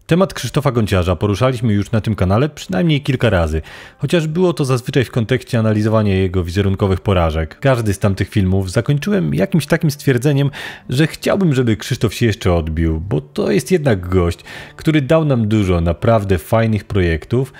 Temat Krzysztofa Gonciarza poruszaliśmy już na tym kanale przynajmniej kilka razy, chociaż było to zazwyczaj w kontekście analizowania jego wizerunkowych porażek. Każdy z tamtych filmów zakończyłem jakimś takim stwierdzeniem, że chciałbym, żeby Krzysztof się jeszcze odbił, bo to jest jednak gość, który dał nam dużo naprawdę fajnych projektów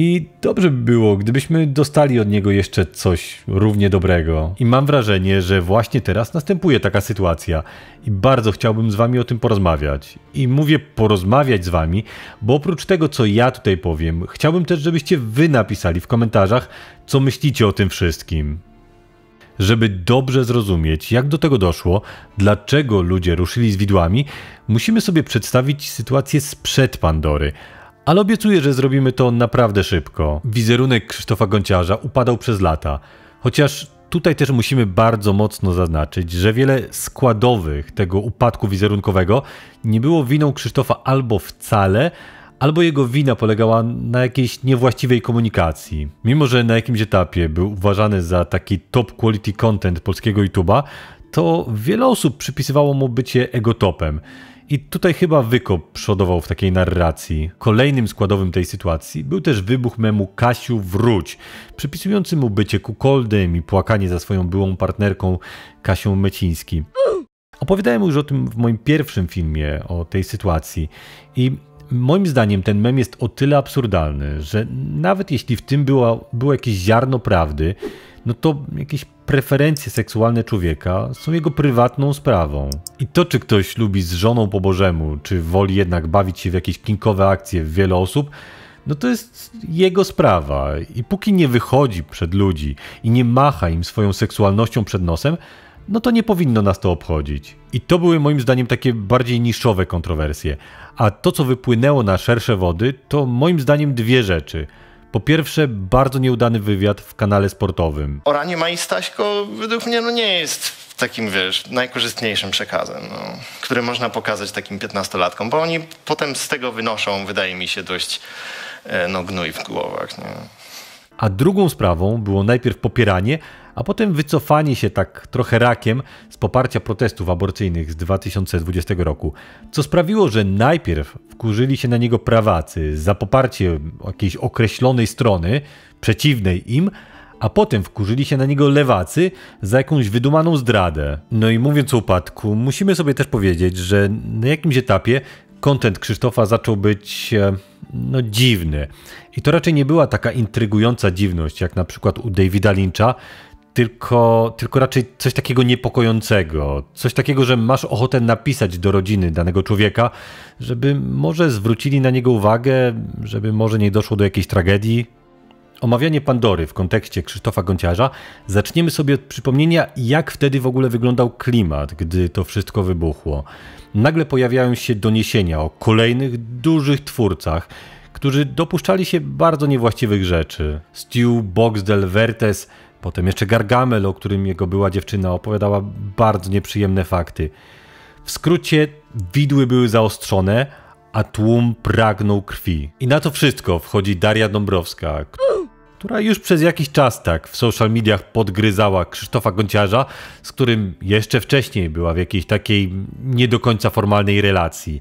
i dobrze by było, gdybyśmy dostali od niego jeszcze coś równie dobrego. I mam wrażenie, że właśnie teraz następuje taka sytuacja i bardzo chciałbym z wami o tym porozmawiać. I mówię porozmawiać z wami, bo oprócz tego, co ja tutaj powiem, chciałbym też, żebyście wy napisali w komentarzach, co myślicie o tym wszystkim. Żeby dobrze zrozumieć, jak do tego doszło, dlaczego ludzie ruszyli z widłami, musimy sobie przedstawić sytuację sprzed Pandory. Ale obiecuję, że zrobimy to naprawdę szybko. Wizerunek Krzysztofa Gonciarza upadał przez lata. Chociaż tutaj też musimy bardzo mocno zaznaczyć, że wiele składowych tego upadku wizerunkowego nie było winą Krzysztofa albo wcale, albo jego wina polegała na jakiejś niewłaściwej komunikacji. Mimo że na jakimś etapie był uważany za taki top quality content polskiego YouTube'a, to wiele osób przypisywało mu bycie egotopem. I tutaj chyba Wykop przodował w takiej narracji. Kolejnym składowym tej sytuacji był też wybuch memu Kasiu wróć, przypisujący mu bycie kukoldem i płakanie za swoją byłą partnerką Kasią Meciński. Opowiadałem już o tym w moim pierwszym filmie, o tej sytuacji i moim zdaniem ten mem jest o tyle absurdalny, że nawet jeśli w tym było jakieś ziarno prawdy, no to jakieś preferencje seksualne człowieka są jego prywatną sprawą. I to, czy ktoś lubi z żoną po bożemu, czy woli jednak bawić się w jakieś kinkowe akcje w wiele osób, no to jest jego sprawa. I póki nie wychodzi przed ludzi i nie macha im swoją seksualnością przed nosem, no to nie powinno nas to obchodzić. I to były moim zdaniem takie bardziej niszowe kontrowersje. A to, co wypłynęło na szersze wody, to moim zdaniem dwie rzeczy. Po pierwsze, bardzo nieudany wywiad w kanale sportowym. Oranie Mai Staśko według mnie nie jest takim, najkorzystniejszym przekazem, który można pokazać takim 15-latkom, bo oni potem z tego wynoszą, wydaje mi się, dość gnój w głowach. Nie? A drugą sprawą było najpierw popieranie, a potem wycofanie się tak trochę rakiem z poparcia protestów aborcyjnych z 2020 roku, co sprawiło, że najpierw wkurzyli się na niego prawacy za poparcie jakiejś określonej strony, przeciwnej im, a potem wkurzyli się na niego lewacy za jakąś wydumaną zdradę. No i mówiąc o upadku, musimy sobie też powiedzieć, że na jakimś etapie content Krzysztofa zaczął być dziwny. I to raczej nie była taka intrygująca dziwność, jak na przykład u Davida Lyncha, tylko raczej coś takiego niepokojącego. Coś takiego, że masz ochotę napisać do rodziny danego człowieka, żeby może zwrócili na niego uwagę, żeby może nie doszło do jakiejś tragedii. Omawianie Pandory w kontekście Krzysztofa Gonciarza zaczniemy sobie od przypomnienia, jak wtedy w ogóle wyglądał klimat, gdy to wszystko wybuchło. Nagle pojawiają się doniesienia o kolejnych dużych twórcach, którzy dopuszczali się bardzo niewłaściwych rzeczy. Stu, Boxdel, Wertes, potem jeszcze Gargamel, o którym jego była dziewczyna, opowiadała bardzo nieprzyjemne fakty. W skrócie, widły były zaostrzone, a tłum pragnął krwi. I na to wszystko wchodzi Daria Dąbrowska, która już przez jakiś czas tak w social mediach podgryzała Krzysztofa Gonciarza, z którym jeszcze wcześniej była w jakiejś takiej nie do końca formalnej relacji.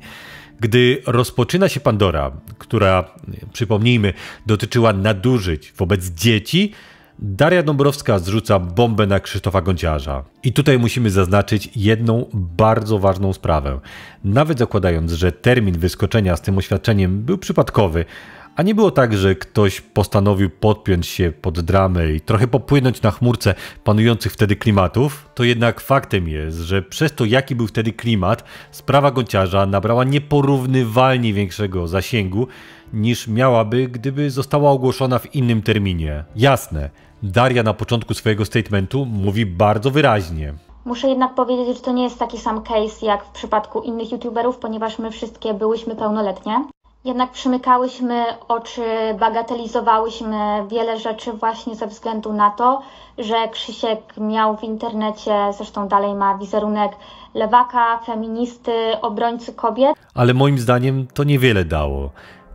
Gdy rozpoczyna się Pandora, która, przypomnijmy, dotyczyła nadużyć wobec dzieci, Daria Dąbrowska zrzuca bombę na Krzysztofa Gonciarza. I tutaj musimy zaznaczyć jedną bardzo ważną sprawę. Nawet zakładając, że termin wyskoczenia z tym oświadczeniem był przypadkowy, a nie było tak, że ktoś postanowił podpiąć się pod dramę i trochę popłynąć na chmurce panujących wtedy klimatów, to jednak faktem jest, że przez to, jaki był wtedy klimat, sprawa Gonciarza nabrała nieporównywalnie większego zasięgu niż miałaby, gdyby została ogłoszona w innym terminie. Jasne, Daria na początku swojego statementu mówi bardzo wyraźnie. Muszę jednak powiedzieć, że to nie jest taki sam case jak w przypadku innych youtuberów, ponieważ my wszystkie byłyśmy pełnoletnie. Jednak przymykałyśmy oczy, bagatelizowałyśmy wiele rzeczy właśnie ze względu na to, że Krzysiek miał w internecie, zresztą dalej ma wizerunek lewaka, feministy, obrońcy kobiet. Ale moim zdaniem to niewiele dało.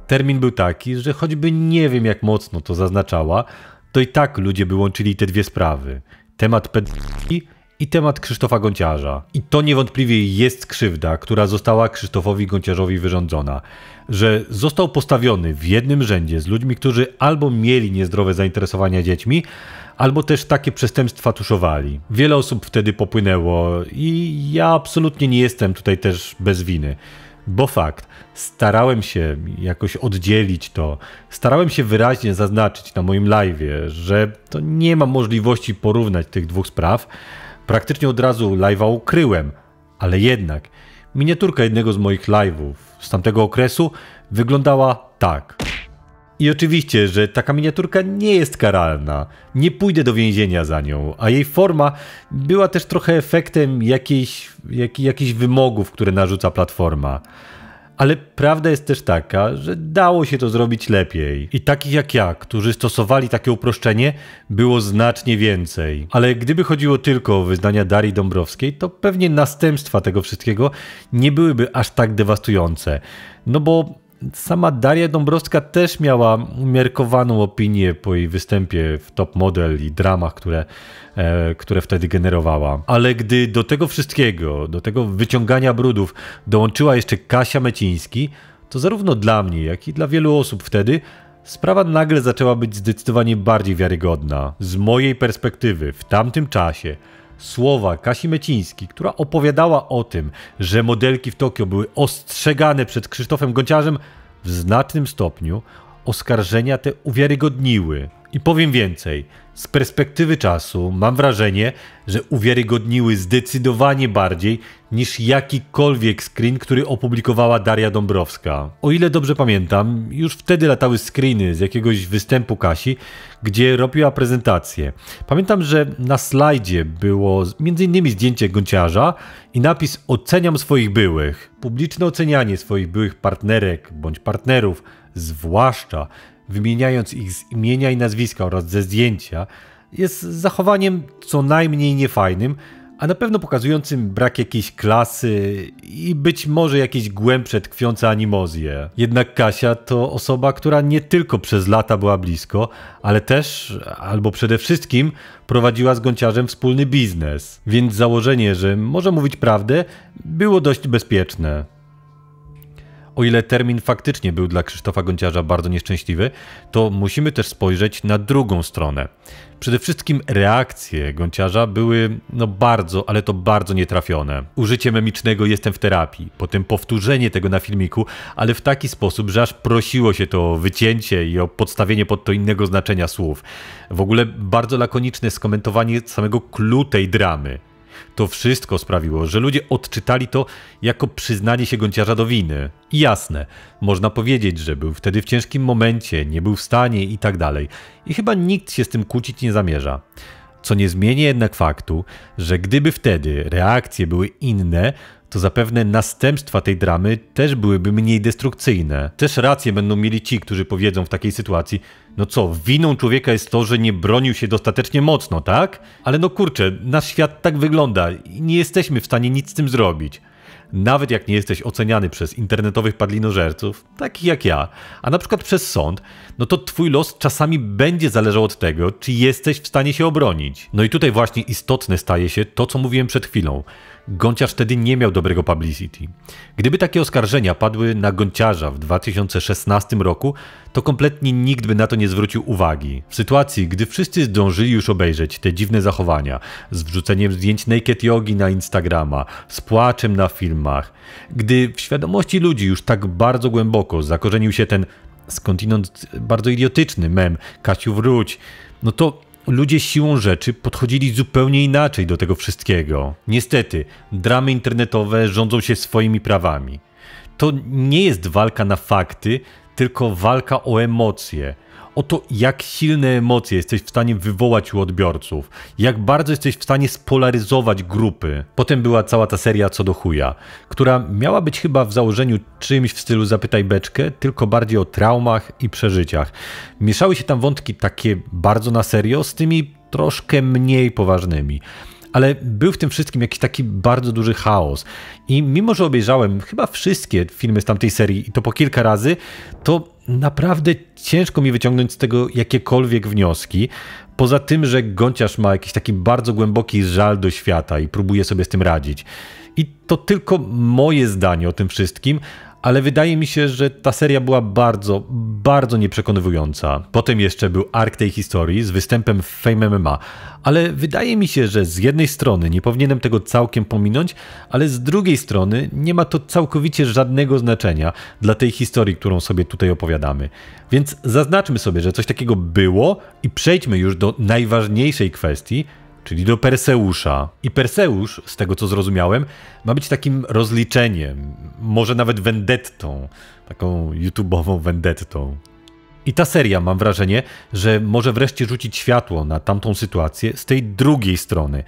Termin był taki, że choćby nie wiem jak mocno to zaznaczała, to i tak ludzie by łączyli te dwie sprawy. Temat pedofilii i temat Krzysztofa Gonciarza. I to niewątpliwie jest krzywda, która została Krzysztofowi Gonciarzowi wyrządzona. że został postawiony w jednym rzędzie z ludźmi, którzy albo mieli niezdrowe zainteresowania dziećmi, albo też takie przestępstwa tuszowali. Wiele osób wtedy popłynęło i ja absolutnie nie jestem tutaj też bez winy. Bo fakt, starałem się jakoś oddzielić to, starałem się wyraźnie zaznaczyć na moim live'ie, że to nie ma możliwości porównać tych dwóch spraw. Praktycznie od razu live'a ukryłem, ale jednak miniaturka jednego z moich live'ów z tamtego okresu wyglądała tak. I oczywiście, że taka miniaturka nie jest karalna, nie pójdę do więzienia za nią, a jej forma była też trochę efektem jakichś wymogów, które narzuca platforma. Ale prawda jest też taka, że dało się to zrobić lepiej. I takich jak ja, którzy stosowali takie uproszczenie, było znacznie więcej. Ale gdyby chodziło tylko o wyznania Darii Dąbrowskiej, to pewnie następstwa tego wszystkiego nie byłyby aż tak dewastujące. No bo sama Daria Dąbrowska też miała umiarkowaną opinię po jej występie w Top Model i dramach, które wtedy generowała. Ale gdy do tego wszystkiego, do tego wyciągania brudów dołączyła jeszcze Kasia Meciński, to zarówno dla mnie, jak i dla wielu osób wtedy sprawa nagle zaczęła być zdecydowanie bardziej wiarygodna. Z mojej perspektywy w tamtym czasie słowa Kasi Mecińskiej, która opowiadała o tym, że modelki w Tokio były ostrzegane przed Krzysztofem Gonciarzem, w znacznym stopniu oskarżenia te uwiarygodniły. I powiem więcej, z perspektywy czasu mam wrażenie, że uwiarygodniły zdecydowanie bardziej niż jakikolwiek screen, który opublikowała Daria Dąbrowska. O ile dobrze pamiętam, już wtedy latały screeny z jakiegoś występu Kasi, gdzie robiła prezentację. Pamiętam, że na slajdzie było m.in. zdjęcie Gonciarza i napis "Oceniam swoich byłych". Publiczne ocenianie swoich byłych partnerek bądź partnerów, zwłaszcza wymieniając ich z imienia i nazwiska oraz ze zdjęcia, jest zachowaniem co najmniej niefajnym, a na pewno pokazującym brak jakiejś klasy i być może jakieś głębsze tkwiące animozje. Jednak Kasia to osoba, która nie tylko przez lata była blisko, ale też, albo przede wszystkim, prowadziła z Gonciarzem wspólny biznes. Więc założenie, że może mówić prawdę, było dość bezpieczne. O ile termin faktycznie był dla Krzysztofa Gonciarza bardzo nieszczęśliwy, to musimy też spojrzeć na drugą stronę. Przede wszystkim reakcje Gonciarza były bardzo, ale to bardzo nietrafione. Użycie memicznego "jestem w terapii", potem powtórzenie tego na filmiku, ale w taki sposób, że aż prosiło się to o wycięcie i o podstawienie pod to innego znaczenia słów. W ogóle bardzo lakoniczne skomentowanie samego clou tej dramy. To wszystko sprawiło, że ludzie odczytali to jako przyznanie się Gonciarza do winy. I jasne, można powiedzieć, że był wtedy w ciężkim momencie, nie był w stanie i tak dalej. I chyba nikt się z tym kłócić nie zamierza. Co nie zmienia jednak faktu, że gdyby wtedy reakcje były inne, to zapewne następstwa tej dramy też byłyby mniej destrukcyjne. Też rację będą mieli ci, którzy powiedzą w takiej sytuacji: no co, winą człowieka jest to, że nie bronił się dostatecznie mocno, tak? Ale no kurczę, nasz świat tak wygląda i nie jesteśmy w stanie nic z tym zrobić. Nawet jak nie jesteś oceniany przez internetowych padlinożerców, takich jak ja, a na przykład przez sąd, no to twój los czasami będzie zależał od tego, czy jesteś w stanie się obronić. No i tutaj właśnie istotne staje się to, co mówiłem przed chwilą. Gonciarz wtedy nie miał dobrego publicity. Gdyby takie oskarżenia padły na Gonciarza w 2016 roku, to kompletnie nikt by na to nie zwrócił uwagi. W sytuacji, gdy wszyscy zdążyli już obejrzeć te dziwne zachowania, z wrzuceniem zdjęć naked jogi na Instagrama, z płaczem na filmach, gdy w świadomości ludzi już tak bardzo głęboko zakorzenił się ten skądinąd bardzo idiotyczny mem "Kasiu wróć", no to ludzie siłą rzeczy podchodzili zupełnie inaczej do tego wszystkiego. Niestety, dramy internetowe rządzą się swoimi prawami. To nie jest walka na fakty, tylko walka o emocje. O to, jak silne emocje jesteś w stanie wywołać u odbiorców, jak bardzo jesteś w stanie spolaryzować grupy. Potem była cała ta seria Co do chuja, która miała być chyba w założeniu czymś w stylu Zapytaj Beczkę, tylko bardziej o traumach i przeżyciach. Mieszały się tam wątki takie bardzo na serio z tymi troszkę mniej poważnymi. Ale był w tym wszystkim jakiś taki bardzo duży chaos. I mimo, że obejrzałem chyba wszystkie filmy z tamtej serii i to po kilka razy, to naprawdę ciężko mi wyciągnąć z tego jakiekolwiek wnioski. Poza tym, że Gonciarz ma jakiś taki bardzo głęboki żal do świata i próbuje sobie z tym radzić. I to tylko moje zdanie o tym wszystkim, ale wydaje mi się, że ta seria była bardzo, bardzo nieprzekonywująca. Potem jeszcze był ark tej historii z występem w Fame MMA, ale wydaje mi się, że z jednej strony nie powinienem tego całkiem pominąć, ale z drugiej strony nie ma to całkowicie żadnego znaczenia dla tej historii, którą sobie tutaj opowiadamy. Więc zaznaczmy sobie, że coś takiego było i przejdźmy już do najważniejszej kwestii, czyli do Perseusza. I Perseusz, z tego co zrozumiałem, ma być takim rozliczeniem, może nawet vendettą, taką YouTube'ową vendettą. I ta seria, mam wrażenie, że może wreszcie rzucić światło na tamtą sytuację z tej drugiej strony.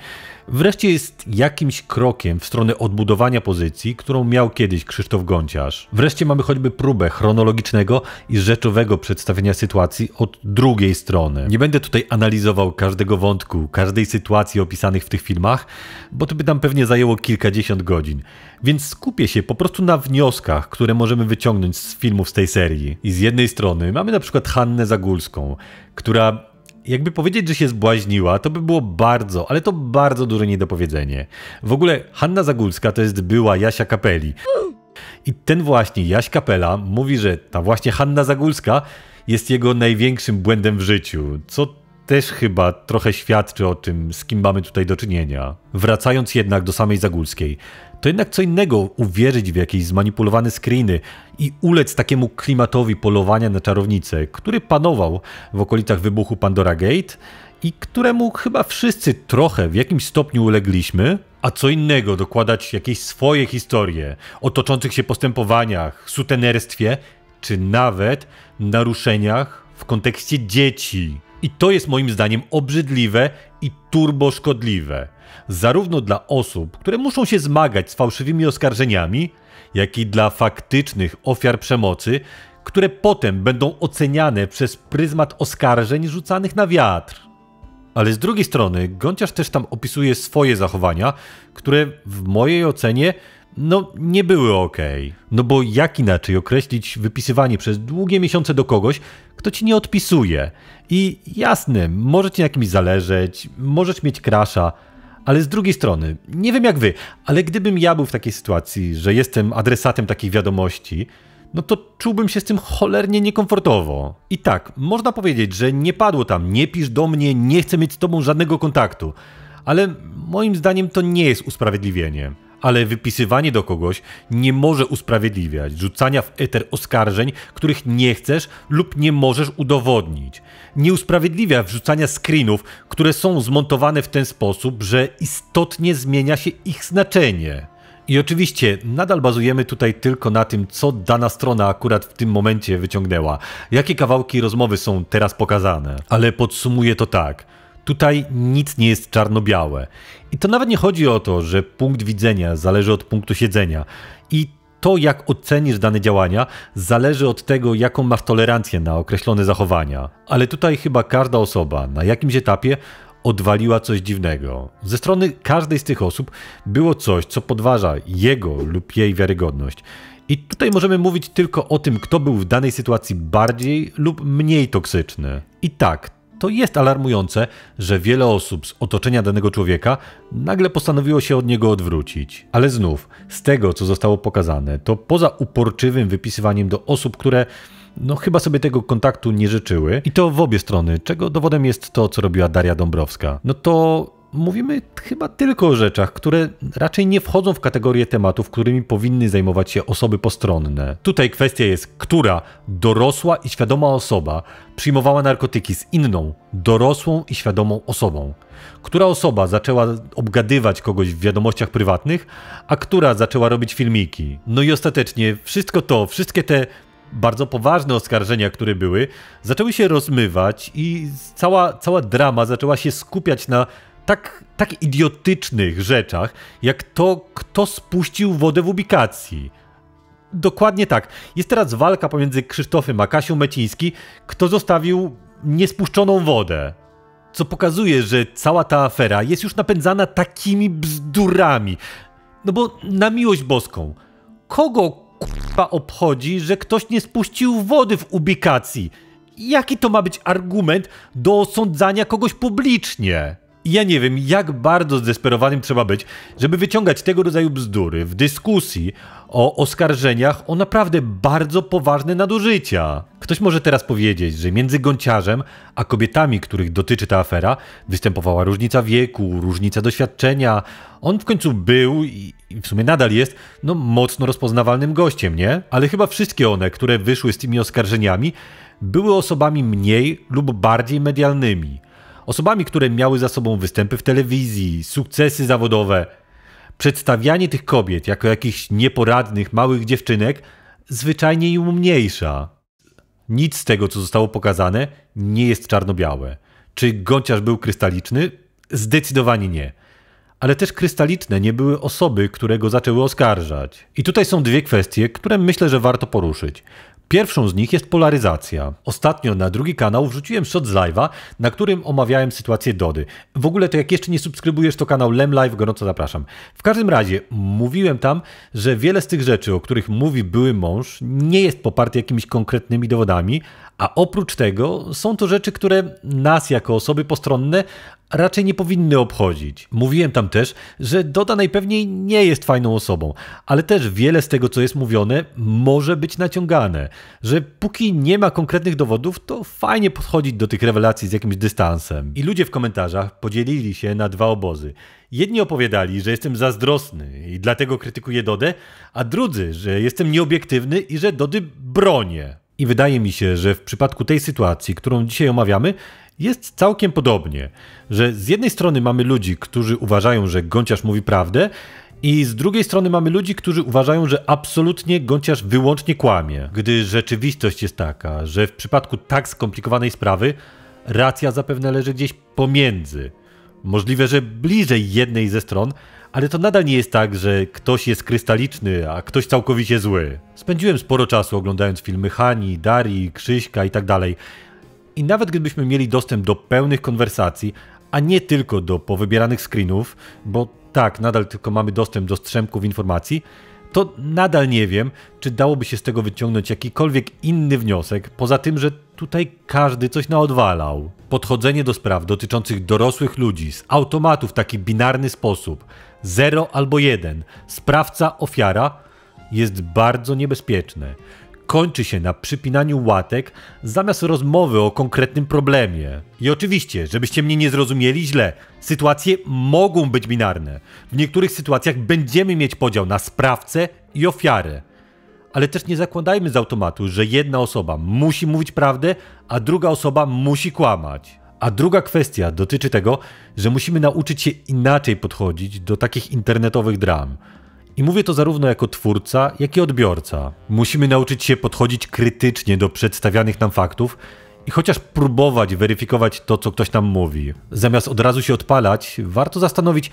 Wreszcie jest jakimś krokiem w stronę odbudowania pozycji, którą miał kiedyś Krzysztof Gonciarz. Wreszcie mamy choćby próbę chronologicznego i rzeczowego przedstawienia sytuacji od drugiej strony. Nie będę tutaj analizował każdego wątku, każdej sytuacji opisanych w tych filmach, bo to by nam pewnie zajęło kilkadziesiąt godzin. Więc skupię się po prostu na wnioskach, które możemy wyciągnąć z filmów z tej serii. I z jednej strony mamy na przykład Hannę Zagórską, która jakby powiedzieć, że się zbłaźniła, to by było bardzo, ale to bardzo duże niedopowiedzenie. W ogóle Hanna Zagórska to jest była Jasia Kapeli. I ten właśnie Jaś Kapela mówi, że ta właśnie Hanna Zagórska jest jego największym błędem w życiu, co też chyba trochę świadczy o tym, z kim mamy tutaj do czynienia. Wracając jednak do samej Zagórskiej, to jednak co innego uwierzyć w jakieś zmanipulowane screeny i ulec takiemu klimatowi polowania na czarownicę, który panował w okolicach wybuchu Pandora Gate i któremu chyba wszyscy trochę w jakimś stopniu ulegliśmy, a co innego dokładać jakieś swoje historie o toczących się postępowaniach, sutenerstwie, czy nawet naruszeniach w kontekście dzieci. I to jest moim zdaniem obrzydliwe i turboszkodliwe. Zarówno dla osób, które muszą się zmagać z fałszywymi oskarżeniami, jak i dla faktycznych ofiar przemocy, które potem będą oceniane przez pryzmat oskarżeń rzucanych na wiatr. Ale z drugiej strony Gonciarz też tam opisuje swoje zachowania, które w mojej ocenie nie były okej. No bo jak inaczej określić wypisywanie przez długie miesiące do kogoś, kto ci nie odpisuje? I jasne, może ci na kimś zależeć, możesz mieć crusha, ale z drugiej strony, nie wiem jak wy, ale gdybym ja był w takiej sytuacji, że jestem adresatem takich wiadomości, no to czułbym się z tym cholernie niekomfortowo. I tak, można powiedzieć, że nie padło tam, nie pisz do mnie, nie chcę mieć z tobą żadnego kontaktu, ale moim zdaniem to nie jest usprawiedliwienie. Ale wypisywanie do kogoś nie może usprawiedliwiać rzucania w eter oskarżeń, których nie chcesz lub nie możesz udowodnić. Nie usprawiedliwia wrzucania screenów, które są zmontowane w ten sposób, że istotnie zmienia się ich znaczenie. I oczywiście nadal bazujemy tutaj tylko na tym, co dana strona akurat w tym momencie wyciągnęła, jakie kawałki rozmowy są teraz pokazane. Ale podsumuję to tak. Tutaj nic nie jest czarno-białe. I to nawet nie chodzi o to, że punkt widzenia zależy od punktu siedzenia. I to, jak ocenisz dane działania, zależy od tego, jaką masz tolerancję na określone zachowania. Ale tutaj chyba każda osoba na jakimś etapie odwaliła coś dziwnego. Ze strony każdej z tych osób było coś, co podważa jego lub jej wiarygodność. I tutaj możemy mówić tylko o tym, kto był w danej sytuacji bardziej lub mniej toksyczny. I tak, to jest alarmujące, że wiele osób z otoczenia danego człowieka nagle postanowiło się od niego odwrócić. Ale znów, z tego co zostało pokazane, to poza uporczywym wypisywaniem do osób, które chyba sobie tego kontaktu nie życzyły, i to w obie strony, czego dowodem jest to, co robiła Daria Dąbrowska, to mówimy chyba tylko o rzeczach, które raczej nie wchodzą w kategorię tematów, którymi powinny zajmować się osoby postronne. Tutaj kwestia jest, która dorosła i świadoma osoba przyjmowała narkotyki z inną, dorosłą i świadomą osobą. Która osoba zaczęła obgadywać kogoś w wiadomościach prywatnych, a która zaczęła robić filmiki. No i ostatecznie wszystkie te bardzo poważne oskarżenia, które były, zaczęły się rozmywać i cała drama zaczęła się skupiać na tak idiotycznych rzeczach, jak to, kto spuścił wodę w ubikacji. Dokładnie tak. Jest teraz walka pomiędzy Krzysztofem a Kasią Meciński, kto zostawił niespuszczoną wodę. Co pokazuje, że cała ta afera jest już napędzana takimi bzdurami. No bo na miłość boską, kogo k***a obchodzi, że ktoś nie spuścił wody w ubikacji? Jaki to ma być argument do osądzania kogoś publicznie? I ja nie wiem, jak bardzo zdesperowanym trzeba być, żeby wyciągać tego rodzaju bzdury w dyskusji o oskarżeniach o naprawdę bardzo poważne nadużycia. Ktoś może teraz powiedzieć, że między Gonciarzem a kobietami, których dotyczy ta afera, występowała różnica wieku, różnica doświadczenia. On w końcu był i w sumie nadal jest, no mocno rozpoznawalnym gościem, nie? Ale chyba wszystkie one, które wyszły z tymi oskarżeniami, były osobami mniej lub bardziej medialnymi. Osobami, które miały za sobą występy w telewizji, sukcesy zawodowe. Przedstawianie tych kobiet jako jakichś nieporadnych, małych dziewczynek zwyczajnie im umniejsza. Nic z tego, co zostało pokazane, nie jest czarno-białe. Czy Gonciarz był krystaliczny? Zdecydowanie nie. Ale też krystaliczne nie były osoby, które go zaczęły oskarżać. I tutaj są dwie kwestie, które myślę, że warto poruszyć. Pierwszą z nich jest polaryzacja. Ostatnio na drugi kanał wrzuciłem shot z live'a, na którym omawiałem sytuację Dody. W ogóle to jak jeszcze nie subskrybujesz, to kanał Lem Live, gorąco zapraszam. W każdym razie mówiłem tam, że wiele z tych rzeczy, o których mówi były mąż, nie jest poparte jakimiś konkretnymi dowodami, a oprócz tego są to rzeczy, które nas jako osoby postronne raczej nie powinny obchodzić. Mówiłem tam też, że Doda najpewniej nie jest fajną osobą, ale też wiele z tego, co jest mówione, może być naciągane. Że póki nie ma konkretnych dowodów, to fajnie podchodzić do tych rewelacji z jakimś dystansem. I ludzie w komentarzach podzielili się na dwa obozy. Jedni opowiadali, że jestem zazdrosny i dlatego krytykuję Dodę, a drudzy, że jestem nieobiektywny i że Dody bronię. I wydaje mi się, że w przypadku tej sytuacji, którą dzisiaj omawiamy, jest całkiem podobnie, że z jednej strony mamy ludzi, którzy uważają, że Gonciarz mówi prawdę i z drugiej strony mamy ludzi, którzy uważają, że absolutnie Gonciarz wyłącznie kłamie, gdy rzeczywistość jest taka, że w przypadku tak skomplikowanej sprawy racja zapewne leży gdzieś pomiędzy. Możliwe, że bliżej jednej ze stron, ale to nadal nie jest tak, że ktoś jest krystaliczny, a ktoś całkowicie zły. Spędziłem sporo czasu oglądając filmy Hani, Darii, Krzyśka i tak dalej. I nawet gdybyśmy mieli dostęp do pełnych konwersacji, a nie tylko do powybieranych screenów, bo tak, nadal tylko mamy dostęp do strzępków informacji, to nadal nie wiem, czy dałoby się z tego wyciągnąć jakikolwiek inny wniosek, poza tym, że tutaj każdy coś naodwalał. Podchodzenie do spraw dotyczących dorosłych ludzi z automatu w taki binarny sposób, 0 albo 1, sprawca, ofiara, jest bardzo niebezpieczne. Kończy się na przypinaniu łatek zamiast rozmowy o konkretnym problemie. I oczywiście, żebyście mnie nie zrozumieli źle, sytuacje mogą być binarne. W niektórych sytuacjach będziemy mieć podział na sprawcę i ofiarę. Ale też nie zakładajmy z automatu, że jedna osoba musi mówić prawdę, a druga osoba musi kłamać. A druga kwestia dotyczy tego, że musimy nauczyć się inaczej podchodzić do takich internetowych dram. I mówię to zarówno jako twórca, jak i odbiorca. Musimy nauczyć się podchodzić krytycznie do przedstawianych nam faktów i chociaż próbować weryfikować to, co ktoś nam mówi. Zamiast od razu się odpalać, warto zastanowić,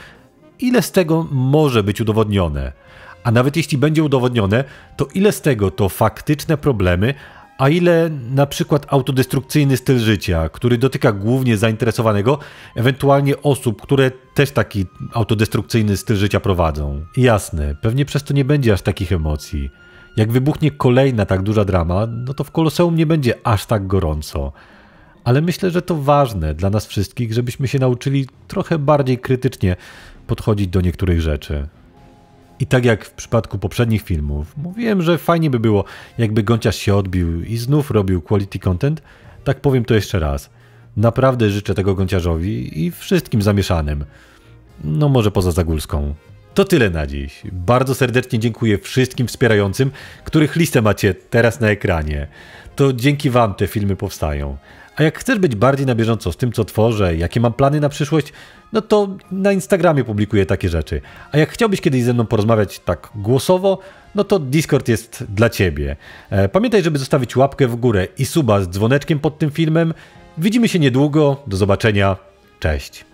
ile z tego może być udowodnione. A nawet jeśli będzie udowodnione, to ile z tego to faktyczne problemy, a ile na przykład autodestrukcyjny styl życia, który dotyka głównie zainteresowanego, ewentualnie osób, które też taki autodestrukcyjny styl życia prowadzą. I jasne, pewnie przez to nie będzie aż takich emocji. Jak wybuchnie kolejna tak duża drama, no to w Koloseum nie będzie aż tak gorąco. Ale myślę, że to ważne dla nas wszystkich, żebyśmy się nauczyli trochę bardziej krytycznie podchodzić do niektórych rzeczy. I tak jak w przypadku poprzednich filmów, mówiłem, że fajnie by było, jakby Gonciarz się odbił i znów robił quality content, tak powiem to jeszcze raz. Naprawdę życzę tego Gonciarzowi i wszystkim zamieszanym. No może poza Zagórską. To tyle na dziś. Bardzo serdecznie dziękuję wszystkim wspierającym, których listę macie teraz na ekranie. To dzięki wam te filmy powstają. A jak chcesz być bardziej na bieżąco z tym, co tworzę, jakie mam plany na przyszłość, no to na Instagramie publikuję takie rzeczy. A jak chciałbyś kiedyś ze mną porozmawiać tak głosowo, no to Discord jest dla ciebie. Pamiętaj, żeby zostawić łapkę w górę i suba z dzwoneczkiem pod tym filmem. Widzimy się niedługo. Do zobaczenia. Cześć.